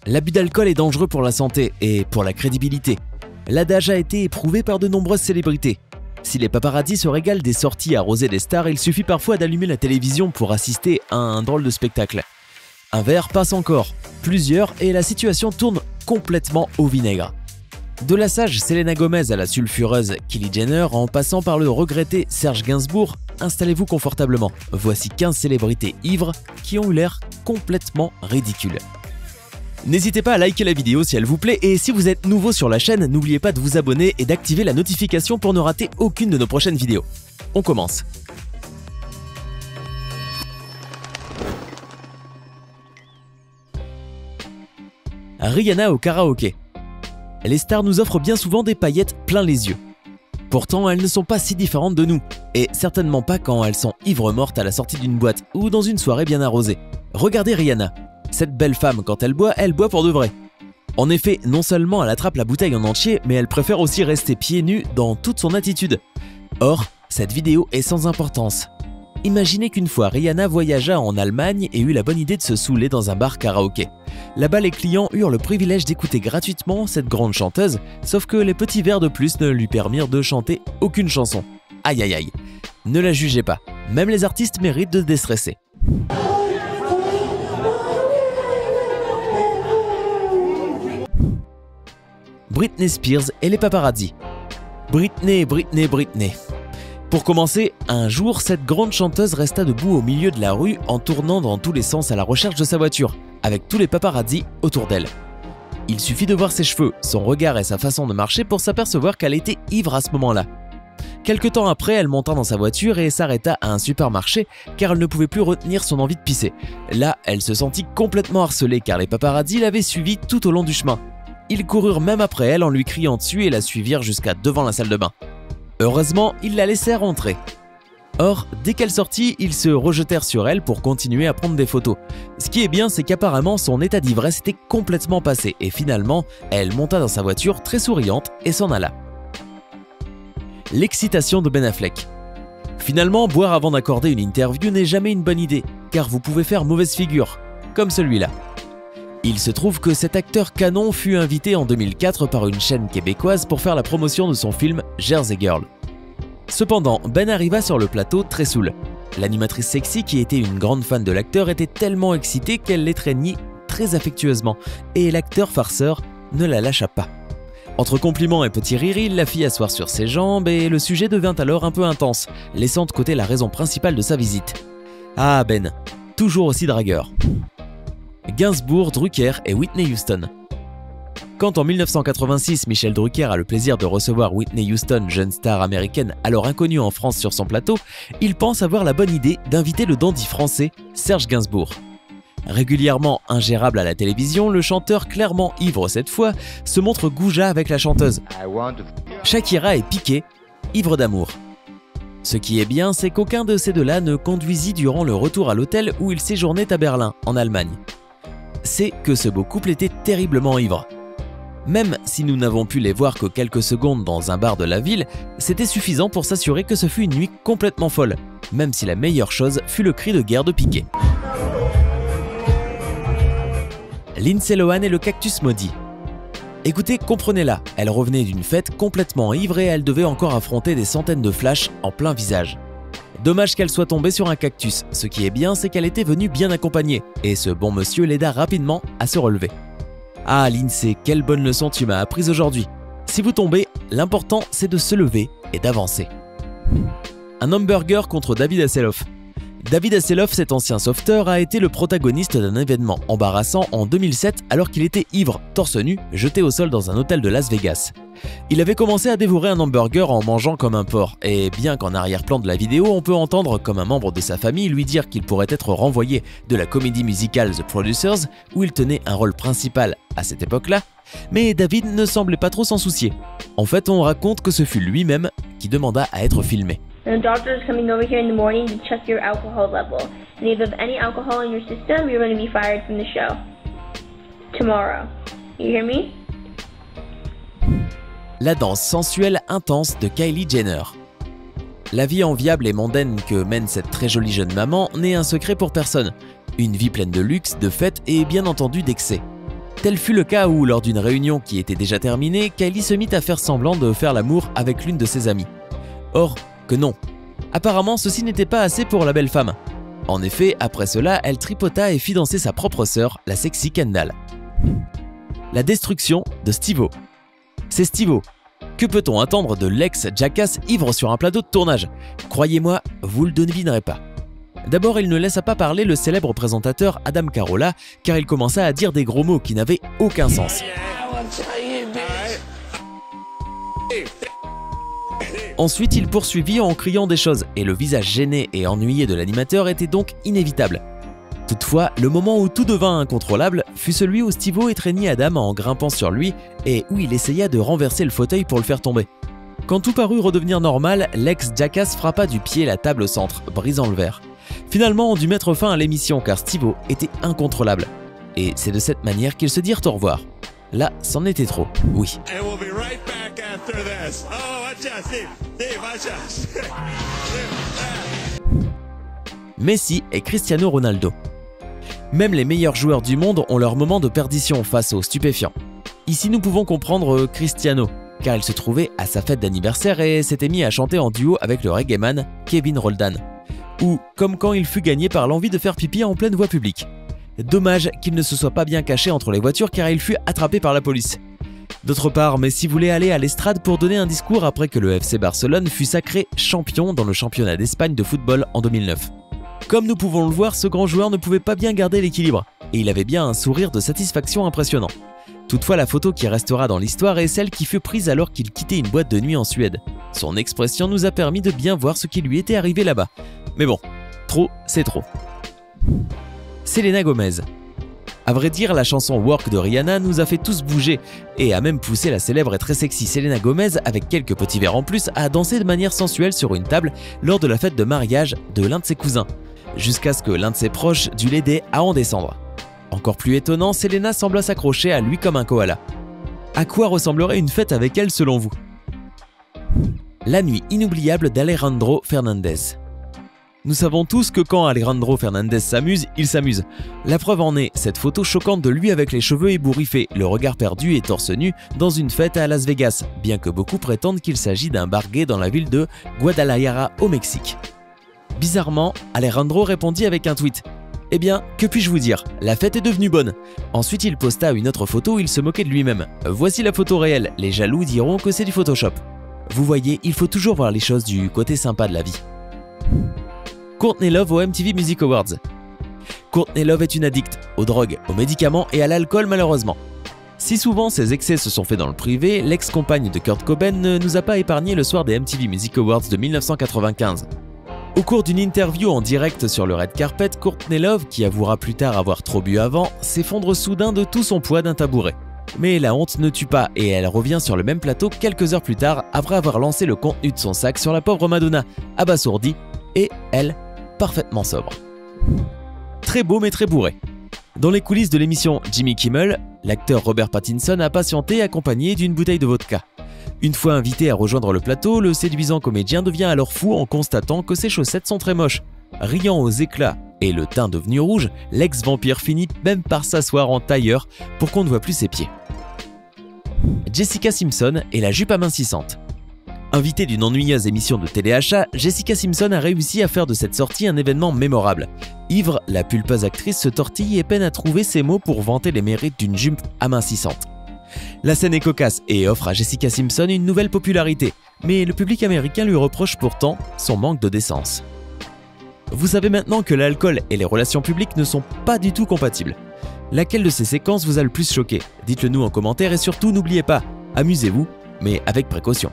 L'abus d'alcool est dangereux pour la santé et pour la crédibilité. L'adage a été éprouvé par de nombreuses célébrités. Si les paparazzis se régalent des sorties arrosées des stars, il suffit parfois d'allumer la télévision pour assister à un drôle de spectacle. Un verre passe encore, plusieurs, et la situation tourne complètement au vinaigre. De la sage Selena Gomez à la sulfureuse Kylie Jenner, en passant par le regretté Serge Gainsbourg, installez-vous confortablement. Voici 15 célébrités ivres qui ont eu l'air complètement ridicules. N'hésitez pas à liker la vidéo si elle vous plaît, et si vous êtes nouveau sur la chaîne, n'oubliez pas de vous abonner et d'activer la notification pour ne rater aucune de nos prochaines vidéos. On commence. Rihanna au karaoké. Les stars nous offrent bien souvent des paillettes plein les yeux. Pourtant, elles ne sont pas si différentes de nous, et certainement pas quand elles sont ivres mortes à la sortie d'une boîte ou dans une soirée bien arrosée. Regardez Rihanna. Cette belle femme, quand elle boit pour de vrai. En effet, non seulement elle attrape la bouteille en entier, mais elle préfère aussi rester pieds nus dans toute son attitude. Or, cette vidéo est sans importance. Imaginez qu'une fois Rihanna voyagea en Allemagne et eut la bonne idée de se saouler dans un bar karaoké. Là-bas, les clients eurent le privilège d'écouter gratuitement cette grande chanteuse, sauf que les petits verres de plus ne lui permirent de chanter aucune chanson. Aïe aïe aïe. Ne la jugez pas, même les artistes méritent de se déstresser. Britney Spears et les paparazzis. Britney. Pour commencer, un jour, cette grande chanteuse resta debout au milieu de la rue en tournant dans tous les sens à la recherche de sa voiture, avec tous les paparazzis autour d'elle. Il suffit de voir ses cheveux, son regard et sa façon de marcher pour s'apercevoir qu'elle était ivre à ce moment-là. Quelque temps après, elle monta dans sa voiture et s'arrêta à un supermarché car elle ne pouvait plus retenir son envie de pisser. Là, elle se sentit complètement harcelée car les paparazzis l'avaient suivie tout au long du chemin. Ils coururent même après elle en lui criant dessus et la suivirent jusqu'à devant la salle de bain. Heureusement, ils la laissèrent entrer. Or, dès qu'elle sortit, ils se rejetèrent sur elle pour continuer à prendre des photos. Ce qui est bien, c'est qu'apparemment son état d'ivresse était complètement passé et finalement, elle monta dans sa voiture très souriante et s'en alla. L'excitation de Ben Affleck. Finalement, boire avant d'accorder une interview n'est jamais une bonne idée, car vous pouvez faire mauvaise figure, comme celui-là. Il se trouve que cet acteur canon fut invité en 2004 par une chaîne québécoise pour faire la promotion de son film Jersey Girl. Cependant, Ben arriva sur le plateau très saoul. L'animatrice sexy, qui était une grande fan de l'acteur, était tellement excitée qu'elle l'étreignit très affectueusement, et l'acteur farceur ne la lâcha pas. Entre compliments et petits rires, il la fit asseoir sur ses jambes et le sujet devint alors un peu intense, laissant de côté la raison principale de sa visite. Ah Ben, toujours aussi dragueur. Gainsbourg, Drucker et Whitney Houston. Quand en 1986, Michel Drucker a le plaisir de recevoir Whitney Houston, jeune star américaine alors inconnue en France sur son plateau, il pense avoir la bonne idée d'inviter le dandy français Serge Gainsbourg. Régulièrement ingérable à la télévision, le chanteur clairement ivre cette fois se montre goujat avec la chanteuse. Shakira est piquée, ivre d'amour. Ce qui est bien, c'est qu'aucun de ces deux-là ne conduisit durant le retour à l'hôtel où il séjournait à Berlin, en Allemagne. C'est que ce beau couple était terriblement ivre. Même si nous n'avons pu les voir que quelques secondes dans un bar de la ville, c'était suffisant pour s'assurer que ce fut une nuit complètement folle, même si la meilleure chose fut le cri de guerre de Piqué. Lindsay Lohan et le cactus maudit. Écoutez, comprenez-la, elle revenait d'une fête complètement ivre et elle devait encore affronter des centaines de flashs en plein visage. Dommage qu'elle soit tombée sur un cactus, ce qui est bien, c'est qu'elle était venue bien accompagnée, et ce bon monsieur l'aida rapidement à se relever. Ah Lindsay, quelle bonne leçon tu m'as apprise aujourd'hui. Si vous tombez, l'important c'est de se lever et d'avancer. Un hamburger contre David Hasselhoff. David Hasselhoff, cet ancien sauveteur, a été le protagoniste d'un événement embarrassant en 2007 alors qu'il était ivre, torse nu, jeté au sol dans un hôtel de Las Vegas. Il avait commencé à dévorer un hamburger en mangeant comme un porc, et bien qu'en arrière-plan de la vidéo, on peut entendre comme un membre de sa famille lui dire qu'il pourrait être renvoyé de la comédie musicale The Producers, où il tenait un rôle principal à cette époque-là, mais David ne semblait pas trop s'en soucier. En fait, on raconte que ce fut lui-même qui demanda à être filmé. And the doctor is coming over here in the morning to check your alcohol level. And if you have any alcohol in your system, you're going to be fired from the show. Tomorrow. You hear me? La danse sensuelle intense de Kylie Jenner. La vie enviable et mondaine que mène cette très jolie jeune maman n'est un secret pour personne. Une vie pleine de luxe, de fêtes et bien entendu d'excès. Tel fut le cas où, lors d'une réunion qui était déjà terminée, Kylie se mit à faire semblant de faire l'amour avec l'une de ses amies. Or, que non. Apparemment, ceci n'était pas assez pour la belle femme. En effet, après cela, elle tripota et fit danser sa propre sœur, la sexy Kendall. La destruction de Steve-O. C'est Steve-O. Que peut-on attendre de l'ex-Jackass ivre sur un plateau de tournage? Croyez-moi, vous le devinerez pas. D'abord, il ne laissa pas parler le célèbre présentateur Adam Carolla, car il commença à dire des gros mots qui n'avaient aucun sens. Ensuite, il poursuivit en criant des choses, et le visage gêné et ennuyé de l'animateur était donc inévitable. Toutefois, le moment où tout devint incontrôlable fut celui où Steve-O étreignit Adam en grimpant sur lui et où il essaya de renverser le fauteuil pour le faire tomber. Quand tout parut redevenir normal, l'ex-Jackass frappa du pied la table au centre, brisant le verre. Finalement, on dut mettre fin à l'émission car Steve-O était incontrôlable. Et c'est de cette manière qu'ils se dirent au revoir. Là, c'en était trop, oui. Messi et Cristiano Ronaldo. Même les meilleurs joueurs du monde ont leur moment de perdition face aux stupéfiants. Ici, nous pouvons comprendre Cristiano, car il se trouvait à sa fête d'anniversaire et s'était mis à chanter en duo avec le reggaeman Kevin Roldan. Ou comme quand il fut gagné par l'envie de faire pipi en pleine voie publique. Dommage qu'il ne se soit pas bien caché entre les voitures car il fut attrapé par la police. D'autre part, Messi voulait aller à l'estrade pour donner un discours après que le FC Barcelone fut sacré champion dans le championnat d'Espagne de football en 2009. Comme nous pouvons le voir, ce grand joueur ne pouvait pas bien garder l'équilibre, et il avait bien un sourire de satisfaction impressionnant. Toutefois, la photo qui restera dans l'histoire est celle qui fut prise alors qu'il quittait une boîte de nuit en Suède. Son expression nous a permis de bien voir ce qui lui était arrivé là-bas. Mais bon, trop, c'est trop. Selena Gomez. À vrai dire, la chanson Work de Rihanna nous a fait tous bouger et a même poussé la célèbre et très sexy Selena Gomez, avec quelques petits verres en plus, à danser de manière sensuelle sur une table lors de la fête de mariage de l'un de ses cousins, jusqu'à ce que l'un de ses proches dût l'aider à en descendre. Encore plus étonnant, Selena sembla s'accrocher à lui comme un koala. À quoi ressemblerait une fête avec elle selon vous? La nuit inoubliable d'Alejandro Fernandez. Nous savons tous que quand Alejandro Fernandez s'amuse, il s'amuse. La preuve en est cette photo choquante de lui avec les cheveux ébouriffés, le regard perdu et torse nu dans une fête à Las Vegas, bien que beaucoup prétendent qu'il s'agit d'un bar gay dans la ville de Guadalajara au Mexique. Bizarrement, Alejandro répondit avec un tweet. « Eh bien, que puis-je vous dire? La fête est devenue bonne !» Ensuite, il posta une autre photo où il se moquait de lui-même. « Voici la photo réelle, les jaloux diront que c'est du Photoshop. » Vous voyez, il faut toujours voir les choses du côté sympa de la vie. Courtney Love aux MTV Music Awards. Courtney Love est une addicte aux drogues, aux médicaments et à l'alcool malheureusement. Si souvent ces excès se sont faits dans le privé, l'ex-compagne de Kurt Cobain ne nous a pas épargné le soir des MTV Music Awards de 1995. Au cours d'une interview en direct sur le red carpet, Courtney Love, qui avouera plus tard avoir trop bu avant, s'effondre soudain de tout son poids d'un tabouret. Mais la honte ne tue pas et elle revient sur le même plateau quelques heures plus tard après avoir lancé le contenu de son sac sur la pauvre Madonna, abasourdie, et elle, parfaitement sobre. Très beau mais très bourré. Dans les coulisses de l'émission Jimmy Kimmel, l'acteur Robert Pattinson a patienté accompagné d'une bouteille de vodka. Une fois invité à rejoindre le plateau, le séduisant comédien devient alors fou en constatant que ses chaussettes sont très moches. Riant aux éclats et le teint devenu rouge, l'ex-vampire finit même par s'asseoir en tailleur pour qu'on ne voit plus ses pieds. Jessica Simpson et la jupe amincissante. Invitée d'une ennuyeuse émission de téléachat, Jessica Simpson a réussi à faire de cette sortie un événement mémorable. Ivre, la pulpeuse actrice se tortille et peine à trouver ses mots pour vanter les mérites d'une jupe amincissante. La scène est cocasse et offre à Jessica Simpson une nouvelle popularité, mais le public américain lui reproche pourtant son manque de décence. Vous savez maintenant que l'alcool et les relations publiques ne sont pas du tout compatibles. Laquelle de ces séquences vous a le plus choqué? Dites-le nous en commentaire et surtout n'oubliez pas, amusez-vous, mais avec précaution.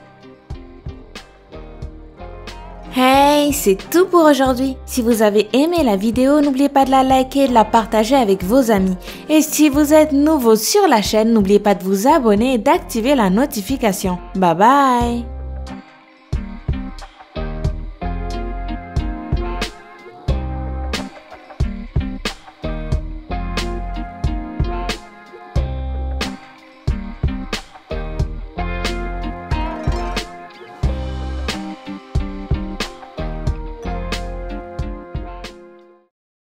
Hey, c'est tout pour aujourd'hui. Si vous avez aimé la vidéo, n'oubliez pas de la liker et de la partager avec vos amis. Et si vous êtes nouveau sur la chaîne, n'oubliez pas de vous abonner et d'activer la notification. Bye bye!